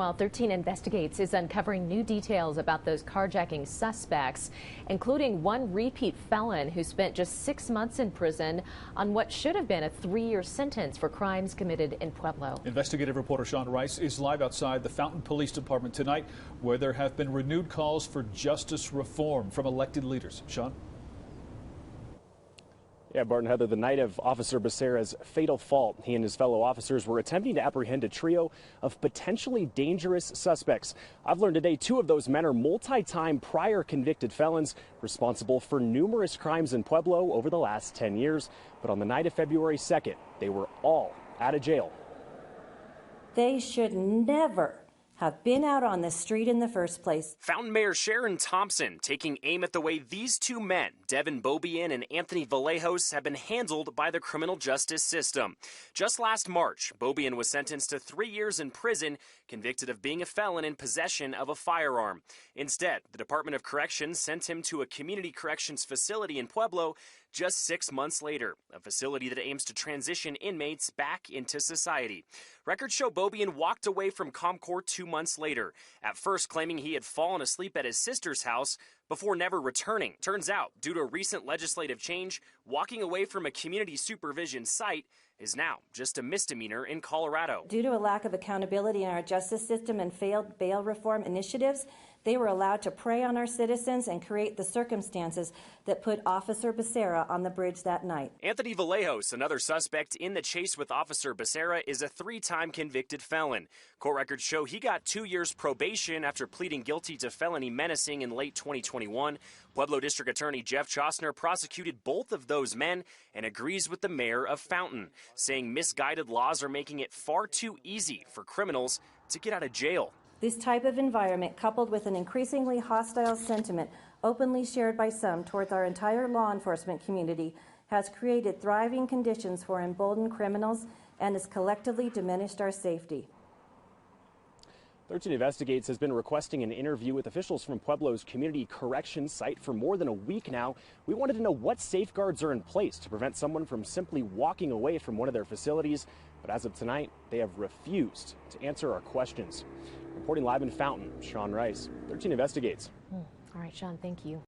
While 13 Investigates is uncovering new details about those carjacking suspects, including one repeat felon who spent just 6 months in prison on what should have been a 3-year sentence for crimes committed in Pueblo. Investigative reporter Sean Rice is live outside the Fountain Police Department tonight, where there have been renewed calls for justice reform from elected leaders. Sean? Yeah, Bart and Heather, the night of Officer Becerra's fatal fault, he and his fellow officers were attempting to apprehend a trio of potentially dangerous suspects. I've learned today 2 of those men are multi-time prior convicted felons responsible for numerous crimes in Pueblo over the last 10 years. But on the night of February 2nd, they were all out of jail. They should never have been out on the street in the first place. Fountain Mayor Sharon Thompson taking aim at the way these 2 men, Devin Beaubien and Anthony Vallejos, have been handled by the criminal justice system. Just last March, Beaubien was sentenced to 3 years in prison, convicted of being a felon in possession of a firearm. Instead, the Department of Corrections sent him to a community corrections facility in Pueblo just 6 months later, a facility that aims to transition inmates back into society. Records show Beaubien walked away from ComCore 2 months later, at first claiming he had fallen asleep at his sister's house before never returning. Turns out, due to a recent legislative change, walking away from a community supervision site is now just a misdemeanor in Colorado. Due to a lack of accountability in our justice system and failed bail reform initiatives, they were allowed to prey on our citizens and create the circumstances that put Officer Becerra on the bridge that night. Anthony Vallejos, another suspect in the chase with Officer Becerra, is a 3-time convicted felon. Court records show he got 2 years probation after pleading guilty to felony menacing in late 2021. Pueblo District Attorney Jeff Chostner prosecuted both of those men and agrees with the mayor of Fountain, saying misguided laws are making it far too easy for criminals to get out of jail. This type of environment, coupled with an increasingly hostile sentiment openly shared by some towards our entire law enforcement community, has created thriving conditions for emboldened criminals and has collectively diminished our safety. 13 Investigates has been requesting an interview with officials from Pueblo's community corrections site for more than a week now. We wanted to know what safeguards are in place to prevent someone from simply walking away from one of their facilities. But as of tonight, they have refused to answer our questions. Reporting live in Fountain, Sean Rice, 13 Investigates. All right, Sean, thank you.